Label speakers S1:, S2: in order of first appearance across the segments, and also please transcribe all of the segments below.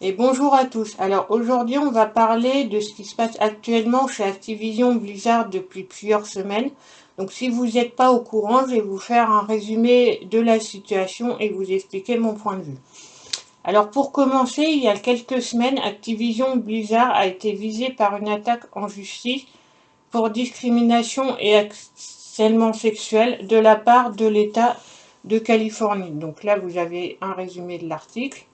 S1: Et bonjour à tous. Alors aujourd'hui on va parler de ce qui se passe actuellement chez Activision Blizzard depuis plusieurs semaines. Donc si vous n'êtes pas au courant, je vais vous faire un résumé de la situation et vous expliquer mon point de vue. Alors pour commencer, il y a quelques semaines, Activision Blizzard a été visé par une attaque en justice pour discrimination et harcèlement sexuel de la part de l'État de Californie. Donc là vous avez un résumé de l'article.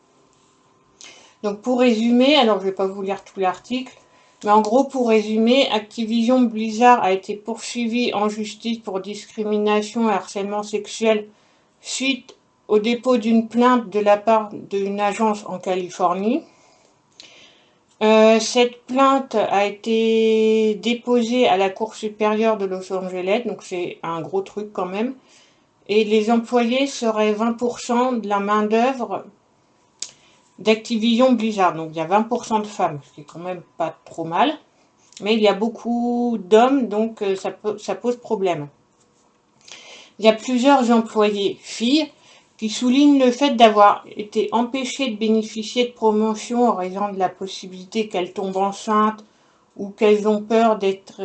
S1: Donc pour résumer, alors je ne vais pas vous lire tout l'article, mais en gros pour résumer, Activision Blizzard a été poursuivi en justice pour discrimination et harcèlement sexuel suite au dépôt d'une plainte de la part d'une agence en Californie. Cette plainte a été déposée à la Cour supérieure de Los Angeles, donc c'est un gros truc quand même, et les employés seraient 20% de la main-d'œuvre d'Activision Blizzard. Donc il y a 20% de femmes, ce qui est quand même pas trop mal. Mais il y a beaucoup d'hommes, donc ça pose problème. Il y a plusieurs employés filles qui soulignent le fait d'avoir été empêchées de bénéficier de promotions en raison de la possibilité qu'elles tombent enceintes ou qu'elles ont peur d'être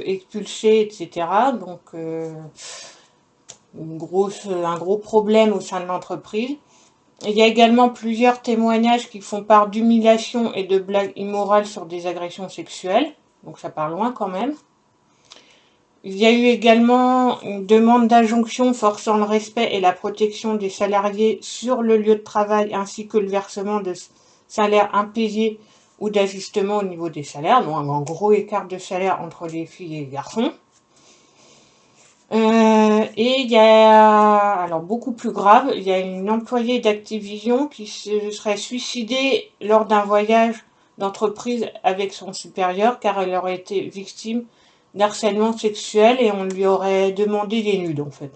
S1: expulsées, etc. Donc un gros problème au sein de l'entreprise. Il y a également plusieurs témoignages qui font part d'humiliation et de blagues immorales sur des agressions sexuelles. Donc ça part loin quand même. Il y a eu également une demande d'injonction forçant le respect et la protection des salariés sur le lieu de travail ainsi que le versement de salaires impayés ou d'ajustement au niveau des salaires. Donc un gros écart de salaire entre les filles et les garçons. Et il y a, alors beaucoup plus grave, il y a une employée d'Activision qui se serait suicidée lors d'un voyage d'entreprise avec son supérieur car elle aurait été victime d'harcèlement sexuel et on lui aurait demandé des nudes en fait.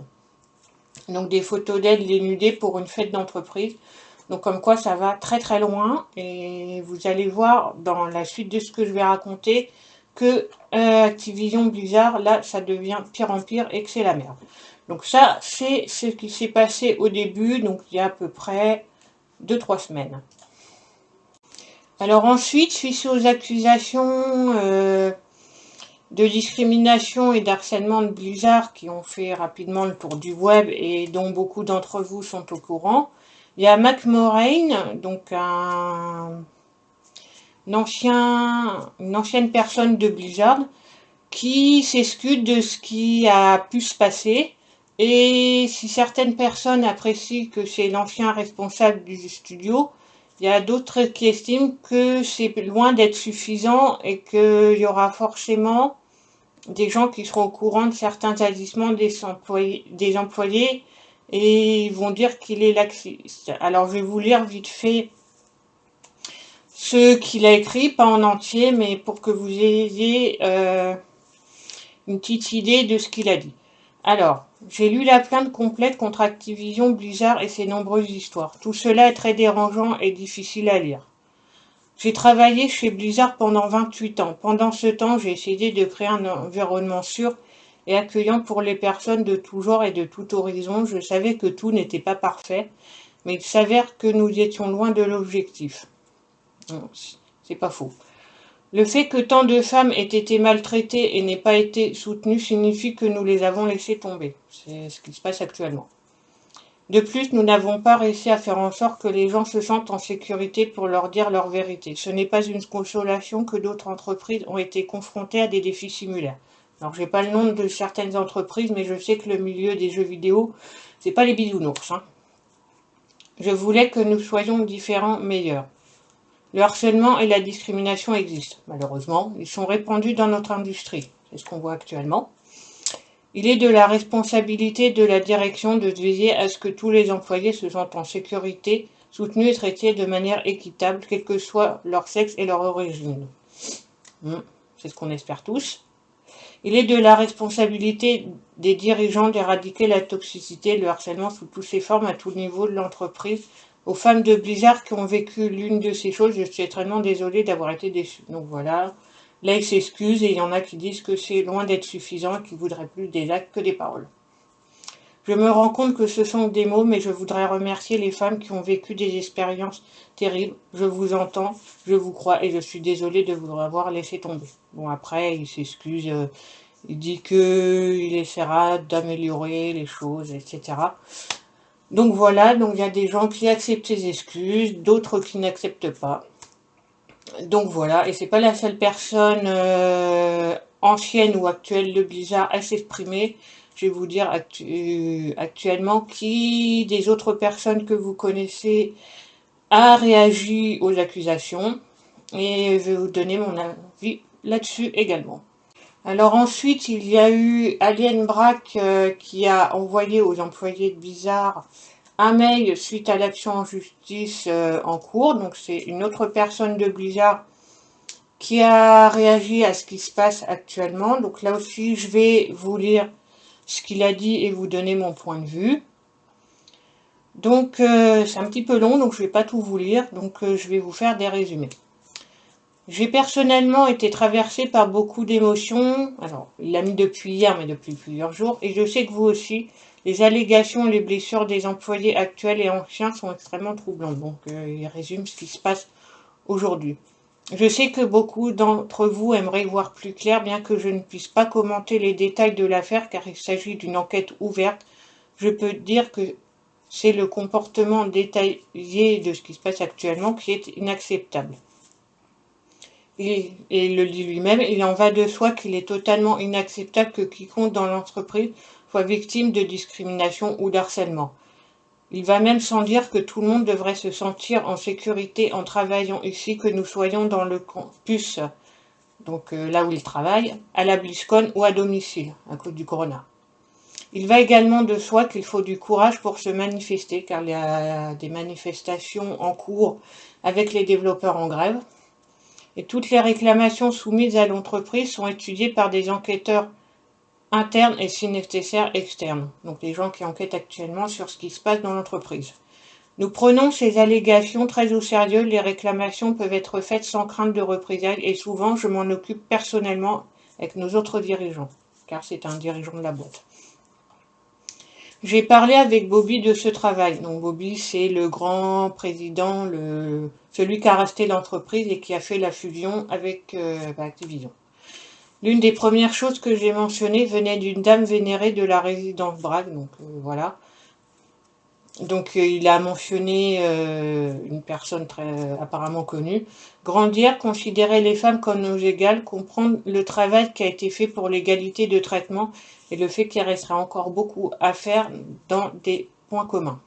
S1: Donc des photos d'elle dénudée pour une fête d'entreprise. Donc comme quoi ça va très très loin et vous allez voir dans la suite de ce que je vais raconter que Activision Blizzard, là, ça devient pire en pire et que c'est la merde. Donc ça, c'est ce qui s'est passé au début, donc il y a à peu près 2-3 semaines. Alors ensuite, suite aux accusations de discrimination et d'harcèlement de Blizzard qui ont fait rapidement le tour du web et dont beaucoup d'entre vous sont au courant, il y a Mac Moraine, donc une ancienne personne de Blizzard, qui s'excuse de ce qui a pu se passer. Et si certaines personnes apprécient que c'est l'ancien responsable du studio, il y a d'autres qui estiment que c'est loin d'être suffisant et qu'il y aura forcément des gens qui seront au courant de certains agissements des employés et ils vont dire qu'il est laxiste. Alors je vais vous lire vite fait ce qu'il a écrit, pas en entier, mais pour que vous ayez une petite idée de ce qu'il a dit. Alors, j'ai lu la plainte complète contre Activision Blizzard et ses nombreuses histoires. Tout cela est très dérangeant et difficile à lire. J'ai travaillé chez Blizzard pendant 28 ans. Pendant ce temps, j'ai essayé de créer un environnement sûr et accueillant pour les personnes de tout genre et de tout horizon. Je savais que tout n'était pas parfait, mais il s'avère que nous étions loin de l'objectif. C'est pas faux. Le fait que tant de femmes aient été maltraitées et n'aient pas été soutenues signifie que nous les avons laissées tomber. C'est ce qui se passe actuellement. De plus, nous n'avons pas réussi à faire en sorte que les gens se sentent en sécurité pour leur dire leur vérité. Ce n'est pas une consolation que d'autres entreprises ont été confrontées à des défis similaires. Alors, j'ai pas le nom de certaines entreprises, mais je sais que le milieu des jeux vidéo, c'est pas les bisounours, hein. Je voulais que nous soyons différents, meilleurs. Le harcèlement et la discrimination existent, malheureusement. Ils sont répandus dans notre industrie. C'est ce qu'on voit actuellement. Il est de la responsabilité de la direction de veiller à ce que tous les employés se sentent en sécurité, soutenus et traités de manière équitable, quel que soit leur sexe et leur origine. C'est ce qu'on espère tous. Il est de la responsabilité des dirigeants d'éradiquer la toxicité et le harcèlement sous toutes ses formes à tout niveau de l'entreprise. Aux femmes de Blizzard qui ont vécu l'une de ces choses, je suis extrêmement désolée d'avoir été déçue. Donc voilà, là ils s'excusent et il y en a qui disent que c'est loin d'être suffisant et qu'ils voudraient plus des actes que des paroles. Je me rends compte que ce sont des mots, mais je voudrais remercier les femmes qui ont vécu des expériences terribles. Je vous entends, je vous crois, et je suis désolée de vous avoir laissé tomber. Bon, après, il s'excuse, il dit qu'il essaiera d'améliorer les choses, etc. Donc voilà, donc il y a des gens qui acceptent ses excuses, d'autres qui n'acceptent pas. Donc voilà, et c'est pas la seule personne ancienne ou actuelle de Blizzard à s'exprimer. Je vais vous dire actuellement qui des autres personnes que vous connaissez a réagi aux accusations. Et je vais vous donner mon avis là-dessus également. Alors ensuite, il y a eu Alien Brack qui a envoyé aux employés de Blizzard un mail suite à l'action en justice en cours. Donc c'est une autre personne de Blizzard qui a réagi à ce qui se passe actuellement. Donc là aussi, je vais vous lire ce qu'il a dit et vous donner mon point de vue. Donc c'est un petit peu long, donc je ne vais pas tout vous lire, donc je vais vous faire des résumés. J'ai personnellement été traversée par beaucoup d'émotions. Alors, il l'a mis depuis hier, mais depuis plusieurs jours. Et je sais que vous aussi, les allégations et les blessures des employés actuels et anciens sont extrêmement troublantes. Donc, il résume ce qui se passe aujourd'hui. Je sais que beaucoup d'entre vous aimeraient y voir plus clair, bien que je ne puisse pas commenter les détails de l'affaire, car il s'agit d'une enquête ouverte. Je peux dire que c'est le comportement détaillé de ce qui se passe actuellement qui est inacceptable. Et il le dit lui-même, il en va de soi qu'il est totalement inacceptable que quiconque dans l'entreprise soit victime de discrimination ou d'harcèlement. Il va même sans dire que tout le monde devrait se sentir en sécurité en travaillant ici, que nous soyons dans le campus, donc là où il travaille, à la BlizzCon ou à domicile, à cause du corona. Il va également de soi qu'il faut du courage pour se manifester, car il y a des manifestations en cours avec les développeurs en grève. Et toutes les réclamations soumises à l'entreprise sont étudiées par des enquêteurs internes et si nécessaire externes. Donc les gens qui enquêtent actuellement sur ce qui se passe dans l'entreprise. Nous prenons ces allégations très au sérieux. Les réclamations peuvent être faites sans crainte de représailles et souvent je m'en occupe personnellement avec nos autres dirigeants, car c'est un dirigeant de la boîte. J'ai parlé avec Bobby de ce travail. Donc Bobby, c'est le grand président, celui qui a racheté l'entreprise et qui a fait la fusion avec Activision. L'une des premières choses que j'ai mentionnées venait d'une dame vénérée de la résidence Bragg, donc voilà. Donc il a mentionné une personne très apparemment connue. Grandir, considérer les femmes comme nos égales, comprendre le travail qui a été fait pour l'égalité de traitement et le fait qu'il resterait encore beaucoup à faire dans des points communs.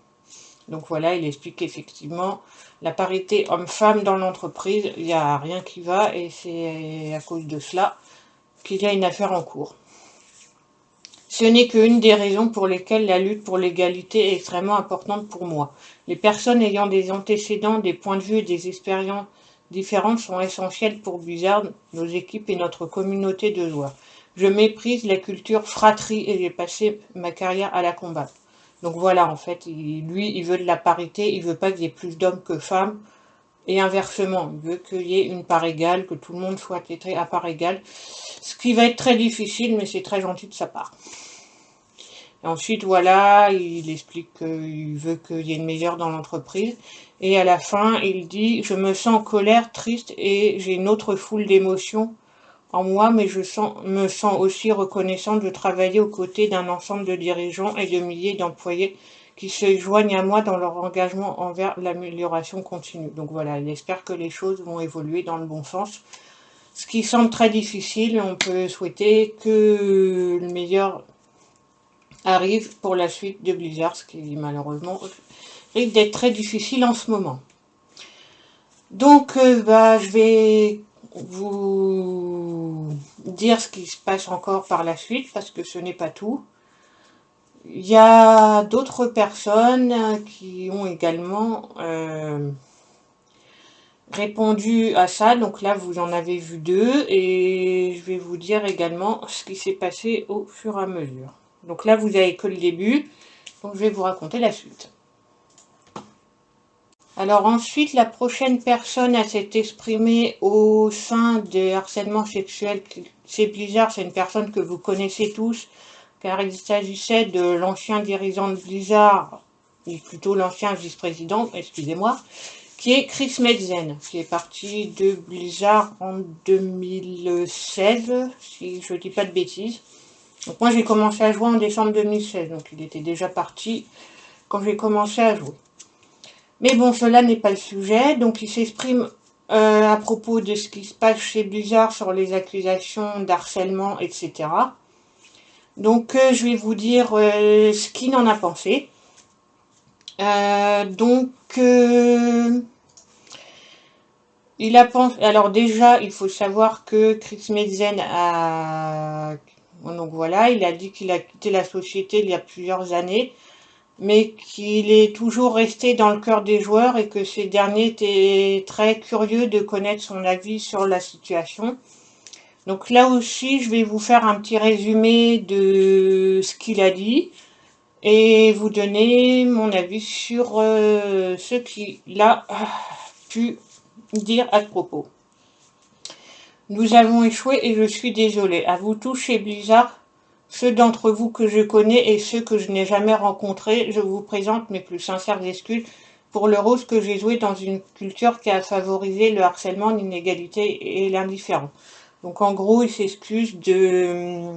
S1: Donc voilà, il explique qu'effectivement, la parité homme-femme dans l'entreprise, il n'y a rien qui va et c'est à cause de cela qu'il y a une affaire en cours. Ce n'est qu'une des raisons pour lesquelles la lutte pour l'égalité est extrêmement importante pour moi. Les personnes ayant des antécédents, des points de vue et des expériences différentes sont essentielles pour Blizzard, nos équipes et notre communauté de joueurs. Je méprise la culture fratrie et j'ai passé ma carrière à la combattre. Donc voilà, en fait, lui, il veut de la parité, il veut pas qu'il y ait plus d'hommes que femmes. Et inversement, il veut qu'il y ait une part égale, que tout le monde soit traité à part égale. Ce qui va être très difficile, mais c'est très gentil de sa part. Et ensuite, voilà, il explique qu'il veut qu'il y ait une meilleure dans l'entreprise. Et à la fin, il dit « Je me sens en colère, triste et j'ai une autre foule d'émotions en moi, mais je me sens aussi reconnaissant de travailler aux côtés d'un ensemble de dirigeants et de milliers d'employés qui se joignent à moi dans leur engagement envers l'amélioration continue. » Donc voilà, il espère que les choses vont évoluer dans le bon sens. Ce qui semble très difficile, on peut souhaiter que le meilleur arrive pour la suite de Blizzard, ce qui malheureusement risque d'être très difficile en ce moment. Donc je vais vous dire ce qui se passe encore par la suite, parce que ce n'est pas tout. Il y a d'autres personnes qui ont également répondu à ça. Donc là, vous en avez vu deux. Et je vais vous dire également ce qui s'est passé au fur et à mesure. Donc là, vous n'avez que le début. Donc je vais vous raconter la suite. Alors ensuite, la prochaine personne à s'être exprimée au sein des harcèlements sexuels, c'est Blizzard, c'est une personne que vous connaissez tous, car il s'agissait de l'ancien dirigeant de Blizzard, ou plutôt l'ancien vice-président, excusez-moi, qui est Chris Metzen, qui est parti de Blizzard en 2016, si je ne dis pas de bêtises. Donc moi j'ai commencé à jouer en décembre 2016, donc il était déjà parti quand j'ai commencé à jouer. Mais bon, cela n'est pas le sujet, donc il s'exprime à propos de ce qui se passe chez Blizzard sur les accusations d'harcèlement, etc. Donc je vais vous dire ce qu'il en a pensé. Il a pensé. Alors déjà, il faut savoir que Chris Metzen a. Donc voilà, il a dit qu'il a quitté la société il y a plusieurs années, mais qu'il est toujours resté dans le cœur des joueurs et que ces derniers étaient très curieux de connaître son avis sur la situation. Donc là aussi, je vais vous faire un petit résumé de ce qu'il a dit et vous donner mon avis sur ce qu'il a pu dire à ce propos. Nous avons échoué et je suis désolé. À vous tous chez Blizzard, ceux d'entre vous que je connais et ceux que je n'ai jamais rencontrés, je vous présente mes plus sincères excuses pour le rôle que j'ai joué dans une culture qui a favorisé le harcèlement, l'inégalité et l'indifférence. Donc en gros, il s'excuse de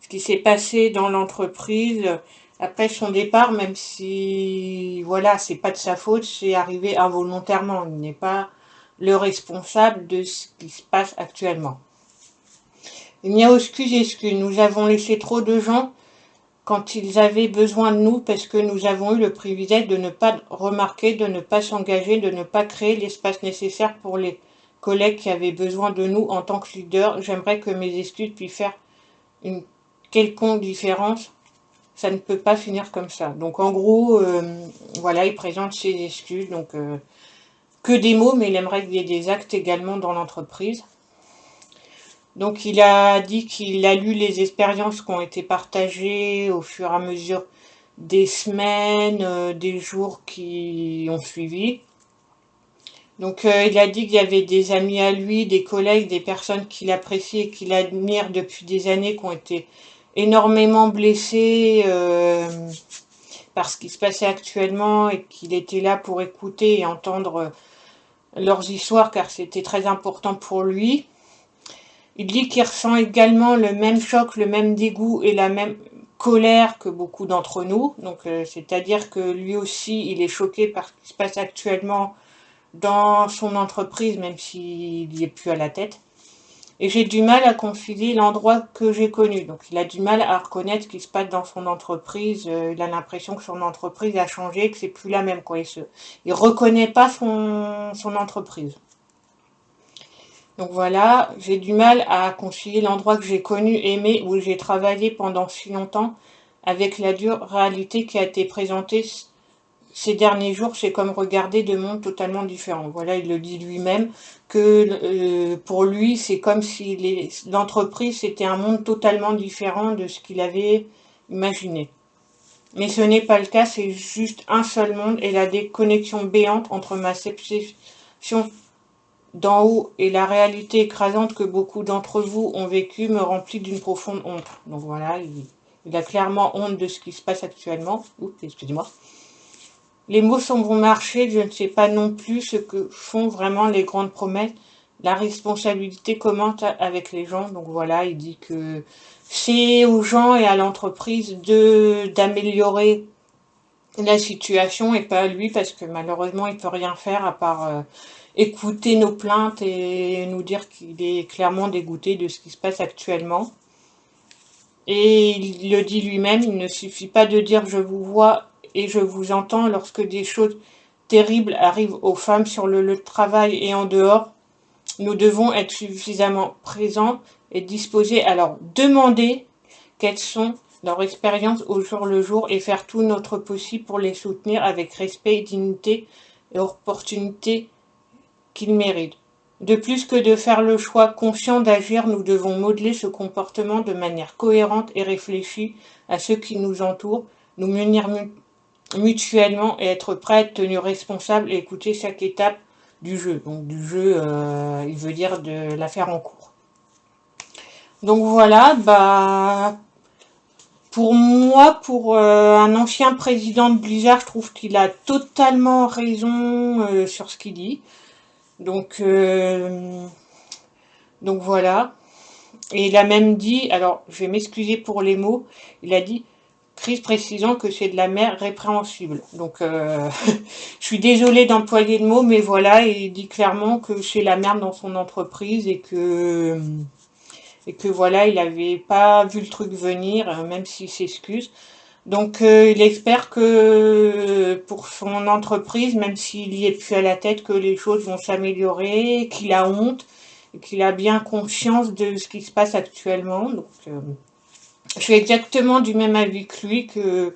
S1: ce qui s'est passé dans l'entreprise après son départ, même si voilà, c'est pas de sa faute, c'est arrivé involontairement. Il n'est pas le responsable de ce qui se passe actuellement. Il n'y a aucune excuse. Nous avons laissé trop de gens quand ils avaient besoin de nous parce que nous avons eu le privilège de ne pas remarquer, de ne pas s'engager, de ne pas créer l'espace nécessaire pour les collègues qui avaient besoin de nous en tant que leader. J'aimerais que mes excuses puissent faire une quelconque différence. Ça ne peut pas finir comme ça. Donc en gros, voilà, il présente ses excuses. Donc que des mots, mais il aimerait qu'il y ait des actes également dans l'entreprise. Donc il a dit qu'il a lu les expériences qui ont été partagées au fur et à mesure des semaines, des jours qui ont suivi. Donc il a dit qu'il y avait des amis à lui, des collègues, des personnes qu'il apprécie et qu'il admire depuis des années qui ont été énormément blessés par ce qui se passait actuellement et qu'il était là pour écouter et entendre leurs histoires car c'était très important pour lui. Il dit qu'il ressent également le même choc, le même dégoût et la même colère que beaucoup d'entre nous. Donc, c'est-à-dire que lui aussi, il est choqué par ce qui se passe actuellement dans son entreprise, même s'il n'y est plus à la tête. Et j'ai du mal à concilier l'endroit que j'ai connu. Donc, il a du mal à reconnaître ce qui se passe dans son entreprise. Il a l'impression que son entreprise a changé, que c'est plus la même, quoi. Il reconnaît pas son entreprise. Donc voilà, j'ai du mal à concilier l'endroit que j'ai connu, aimé, où j'ai travaillé pendant si longtemps, avec la dure réalité qui a été présentée ces derniers jours. C'est comme regarder deux mondes totalement différents. Voilà, il le dit lui-même, que pour lui, c'est comme si l'entreprise, c'était un monde totalement différent de ce qu'il avait imaginé. Mais ce n'est pas le cas, c'est juste un seul monde et la déconnexion béante entre ma perception d'en haut et la réalité écrasante que beaucoup d'entre vous ont vécue me remplit d'une profonde honte. Donc voilà, il a clairement honte de ce qui se passe actuellement. Oups, excusez-moi. Les mots sont bon marché, je ne sais pas non plus ce que font vraiment les grandes promesses. La responsabilité commente avec les gens. Donc voilà, il dit que c'est aux gens et à l'entreprise d'améliorer la situation et pas à lui parce que malheureusement il peut rien faire à part écouter nos plaintes et nous dire qu'il est clairement dégoûté de ce qui se passe actuellement. Et il le dit lui-même, il ne suffit pas de dire je vous vois et je vous entends lorsque des choses terribles arrivent aux femmes sur le lieu de travail et en dehors. Nous devons être suffisamment présents et disposés à leur demander quelles sont leurs expériences au jour le jour et faire tout notre possible pour les soutenir avec respect, dignité et opportunité qu'ils méritent. De plus que de faire le choix conscient d'agir, nous devons modeler ce comportement de manière cohérente et réfléchie à ceux qui nous entourent, nous munir mutuellement et être prêts à être tenus responsables et écouter chaque étape du jeu. Donc du jeu, il veut dire de l'affaire en cours. Donc voilà, pour moi, pour un ancien président de Blizzard, je trouve qu'il a totalement raison sur ce qu'il dit. Donc, donc voilà. Et il a même dit, alors je vais m'excuser pour les mots, il a dit Chris précisant que c'est de la merde répréhensible. Donc je suis désolée d'employer le mot, mais voilà, il dit clairement que c'est la merde dans son entreprise et que voilà, il n'avait pas vu le truc venir, même s'il s'excuse. Donc il espère que pour son entreprise, même s'il y est plus à la tête, que les choses vont s'améliorer, qu'il a honte, et qu'il a bien conscience de ce qui se passe actuellement. Donc je suis exactement du même avis que lui, que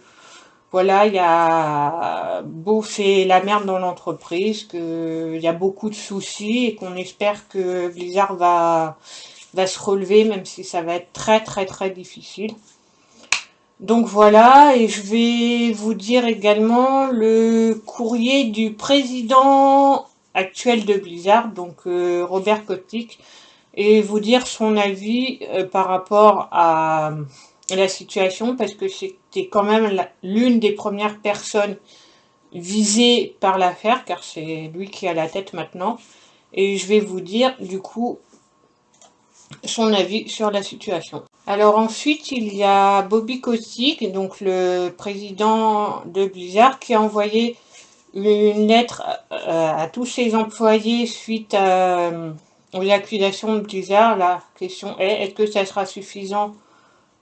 S1: voilà, il y a beau c'est la merde dans l'entreprise, qu'il y a beaucoup de soucis et qu'on espère que Blizzard va se relever, même si ça va être très très très difficile. Donc voilà, et je vais vous dire également le courrier du président actuel de Blizzard, donc Robert Kotick, et vous dire son avis par rapport à la situation, parce que c'était quand même l'une des premières personnes visées par l'affaire, car c'est lui qui a la tête maintenant, et je vais vous dire du coup son avis sur la situation. Alors ensuite, il y a Bobby Kotick, donc le président de Blizzard, qui a envoyé une lettre à tous ses employés suite aux accusations de Blizzard. La question est, est-ce que ça sera suffisant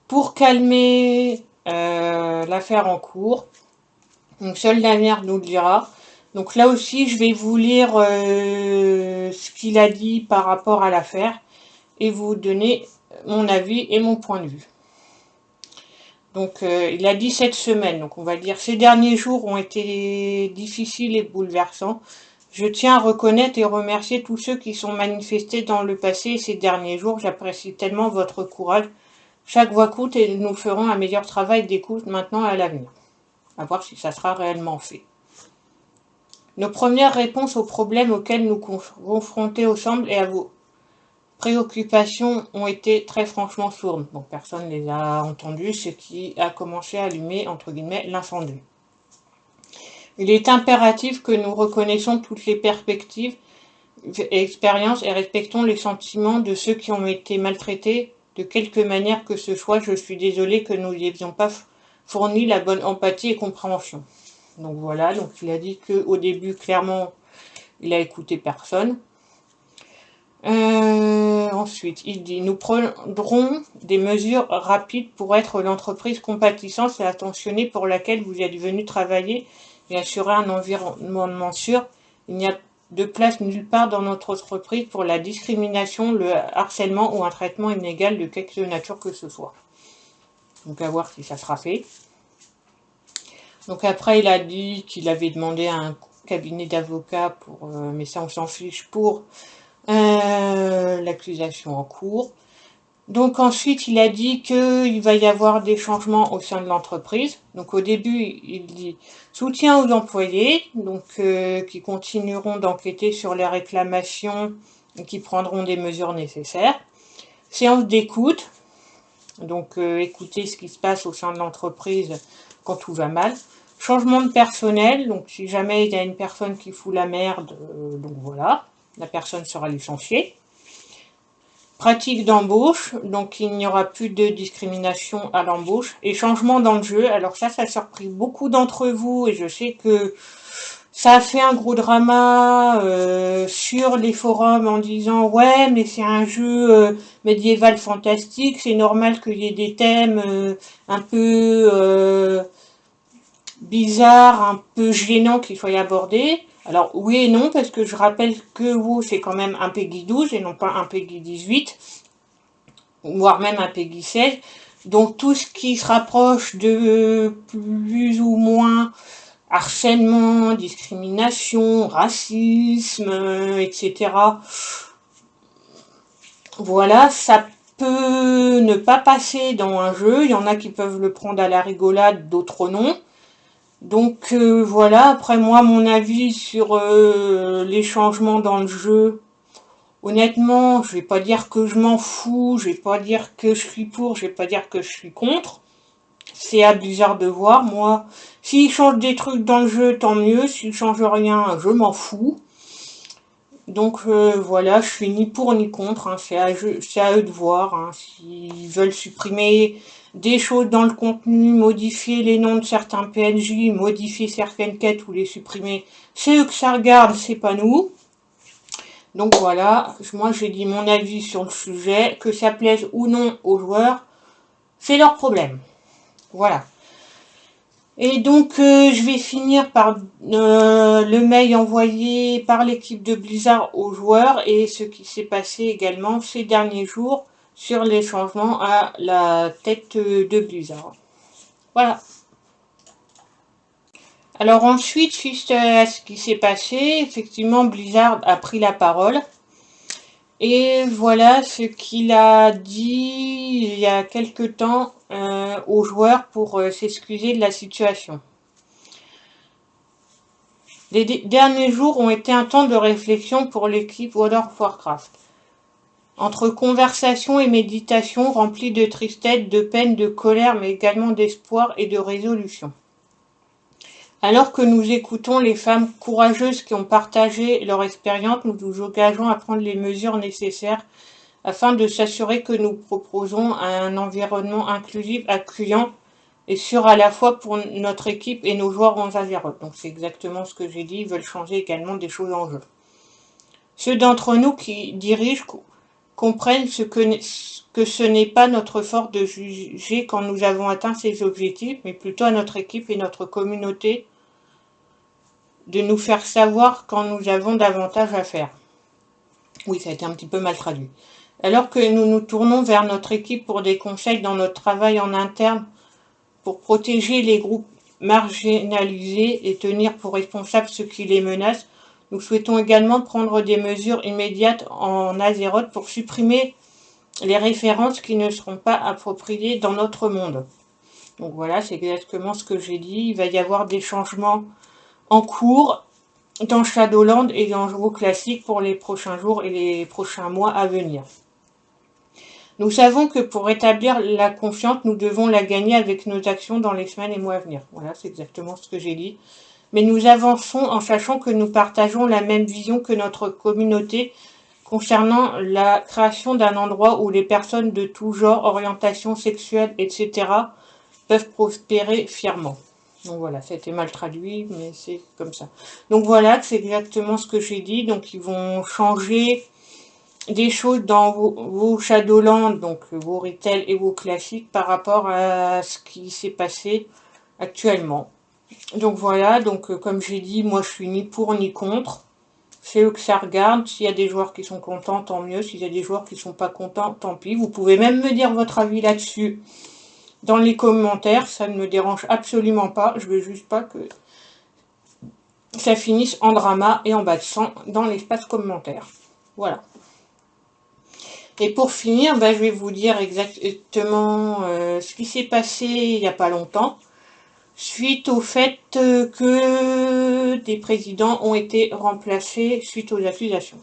S1: pour calmer l'affaire en cours? Donc seul l'avenir nous le dira. Donc là aussi, je vais vous lire ce qu'il a dit par rapport à l'affaire et vous donner mon avis et mon point de vue. Donc il a dit cette semaine, donc on va dire ces derniers jours ont été difficiles et bouleversants. Je tiens à reconnaître et remercier tous ceux qui sont manifestés dans le passé et ces derniers jours. J'apprécie tellement votre courage. Chaque voix compte et nous ferons un meilleur travail d'écoute maintenant et à l'avenir. À voir si ça sera réellement fait. Nos premières réponses aux problèmes auxquels nous confrontés ensemble et à vos préoccupations ont été très franchement sourdes. Donc personne ne les a entendues, ce qui a commencé à allumer, entre guillemets, l'incendie. Il est impératif que nous reconnaissons toutes les perspectives et expériences et respectons les sentiments de ceux qui ont été maltraités de quelque manière que ce soit. Je suis désolée que nous n'ayons pas fourni la bonne empathie et compréhension. Donc voilà, donc il a dit qu'au début, clairement, il a écouté personne. Ensuite, il dit, nous prendrons des mesures rapides pour être l'entreprise compatissante et attentionnée pour laquelle vous êtes venu travailler et assurer un environnement sûr. Il n'y a de place nulle part dans notre entreprise pour la discrimination, le harcèlement ou un traitement inégal de quelque nature que ce soit. Donc à voir si ça sera fait. Donc après, il a dit qu'il avait demandé à un cabinet d'avocats pour, mais ça on s'en fiche, pour l'accusation en cours. Donc ensuite, il a dit qu'il va y avoir des changements au sein de l'entreprise. Donc au début, il dit soutien aux employés, donc qui continueront d'enquêter sur les réclamations et qui prendront des mesures nécessaires. Séance d'écoute, donc écouter ce qui se passe au sein de l'entreprise quand tout va mal. Changement de personnel, donc si jamais il y a une personne qui fout la merde, donc voilà, la personne sera licenciée. Pratique d'embauche, donc il n'y aura plus de discrimination à l'embauche. Et changement dans le jeu, alors ça a surpris beaucoup d'entre vous et je sais que ça a fait un gros drama sur les forums en disant ouais mais c'est un jeu médiéval fantastique, c'est normal qu'il y ait des thèmes un peu bizarres, un peu gênants qu'il faut y aborder. Alors oui et non, parce que je rappelle que WoW c'est quand même un PEGI 12 et non pas un PEGI 18, voire même un PEGI 16. Donc tout ce qui se rapproche de plus ou moins harcèlement, discrimination, racisme, etc. Voilà, ça peut ne pas passer dans un jeu. Il y en a qui peuvent le prendre à la rigolade, d'autres non. Donc voilà, après moi, mon avis sur les changements dans le jeu. Honnêtement, je vais pas dire que je m'en fous, je vais pas dire que je suis pour, je vais pas dire que je suis contre. c'est à Blizzard de voir. Moi, s'ils changent des trucs dans le jeu, tant mieux. S'ils changent rien, je m'en fous. Donc voilà, je suis ni pour ni contre, hein. C'est à eux de voir, hein. S'ils veulent supprimer des choses dans le contenu, modifier les noms de certains PNJ, modifier certaines quêtes ou les supprimer, c'est eux que ça regarde, c'est pas nous. Donc voilà, moi j'ai dit mon avis sur le sujet, que ça plaise ou non aux joueurs, c'est leur problème. Voilà. Et donc, je vais finir par le mail envoyé par l'équipe de Blizzard aux joueurs et ce qui s'est passé également ces derniers jours sur les changements à la tête de Blizzard. Voilà. Alors ensuite, suite à ce qui s'est passé, effectivement, Blizzard a pris la parole. Et voilà ce qu'il a dit il y a quelque temps aux joueurs pour s'excuser de la situation. Les derniers jours ont été un temps de réflexion pour l'équipe World of Warcraft. Entre conversation et méditation remplie de tristesse, de peine, de colère, mais également d'espoir et de résolution. Alors que nous écoutons les femmes courageuses qui ont partagé leur expérience, nous nous engageons à prendre les mesures nécessaires afin de s'assurer que nous proposons un environnement inclusif, accueillant et sûr à la fois pour notre équipe et nos joueurs en Azeroth. Donc c'est exactement ce que j'ai dit, ils veulent changer également des choses en jeu. Ceux d'entre nous qui dirigent comprennent que ce n'est pas notre force de juger quand nous avons atteint ces objectifs, mais plutôt à notre équipe et notre communauté de nous faire savoir quand nous avons davantage à faire. Oui, ça a été un petit peu mal traduit. Alors que nous nous tournons vers notre équipe pour des conseils dans notre travail en interne, pour protéger les groupes marginalisés et tenir pour responsables ceux qui les menacent, nous souhaitons également prendre des mesures immédiates en Azeroth pour supprimer les références qui ne seront pas appropriées dans notre monde. Donc voilà, c'est exactement ce que j'ai dit. Il va y avoir des changements en cours dans Shadowlands et dans WoW Classic pour les prochains jours et les prochains mois à venir. Nous savons que pour rétablir la confiance, nous devons la gagner avec nos actions dans les semaines et mois à venir. Voilà, c'est exactement ce que j'ai dit. Mais nous avançons en sachant que nous partageons la même vision que notre communauté concernant la création d'un endroit où les personnes de tout genre, orientation sexuelle, etc. peuvent prospérer fièrement. Donc voilà, ça a été mal traduit, mais c'est comme ça. Donc voilà, c'est exactement ce que j'ai dit. Donc ils vont changer des choses dans vos Shadowlands, donc vos retail et vos classiques par rapport à ce qui s'est passé actuellement. Donc voilà, donc comme j'ai dit, moi je suis ni pour ni contre. C'est eux que ça regarde. S'il y a des joueurs qui sont contents, tant mieux. S'il y a des joueurs qui ne sont pas contents, tant pis. Vous pouvez même me dire votre avis là-dessus dans les commentaires. Ça ne me dérange absolument pas. Je veux juste pas que ça finisse en drama et en bas de sang dans l'espace commentaire. Voilà. Et pour finir, je vais vous dire exactement ce qui s'est passé il n'y a pas longtemps, suite au fait que des présidents ont été remplacés suite aux accusations.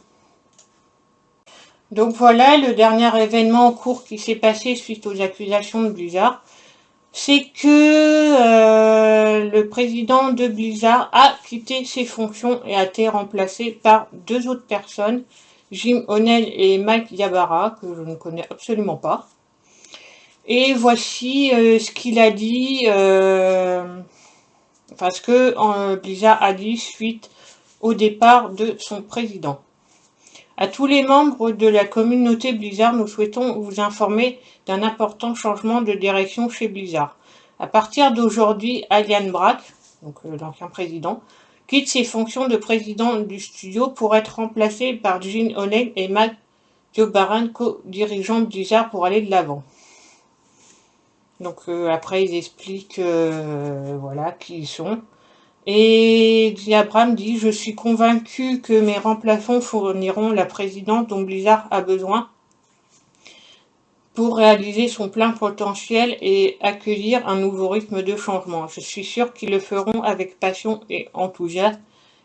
S1: Donc voilà, le dernier événement en cours qui s'est passé suite aux accusations de Blizzard, c'est que le président de Blizzard a quitté ses fonctions et a été remplacé par deux autres personnes, Jim O'Neill et Mike Ybarra, que je ne connais absolument pas. Et voici ce qu'il a dit, parce que Blizzard a dit suite au départ de son président. À tous les membres de la communauté Blizzard, nous souhaitons vous informer d'un important changement de direction chez Blizzard. À partir d'aujourd'hui, Alian Brack, donc l'ancien président, quitte ses fonctions de président du studio pour être remplacé par Jim O'Neill et Matt Jobaran, co-dirigeant Blizzard, pour aller de l'avant. Donc après, ils expliquent voilà, qui ils sont. Et Diabram dit « Je suis convaincu que mes remplaçants fourniront la présidence dont Blizzard a besoin pour réaliser son plein potentiel et accueillir un nouveau rythme de changement. Je suis sûr qu'ils le feront avec passion et enthousiasme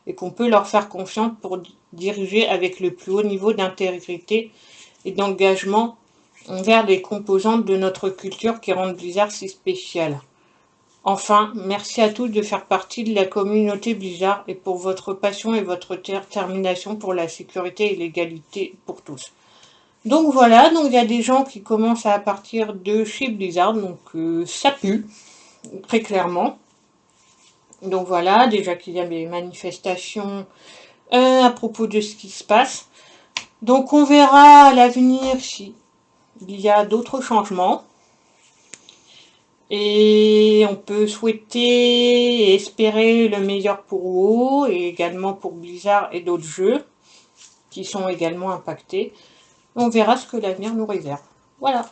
S1: et qu'on peut leur faire confiance pour diriger avec le plus haut niveau d'intégrité et d'engagement envers les composantes de notre culture qui rendent Blizzard si spécial. » Enfin, merci à tous de faire partie de la communauté Blizzard et pour votre passion et votre détermination pour la sécurité et l'égalité pour tous. Donc voilà, donc il y a des gens qui commencent à partir de chez Blizzard, donc ça pue, très clairement. Donc voilà, déjà qu'il y a des manifestations à propos de ce qui se passe. Donc on verra à l'avenir si il y a d'autres changements. Et on peut souhaiter et espérer le meilleur pour WoW et également pour Blizzard et d'autres jeux qui sont également impactés. On verra ce que l'avenir nous réserve. Voilà.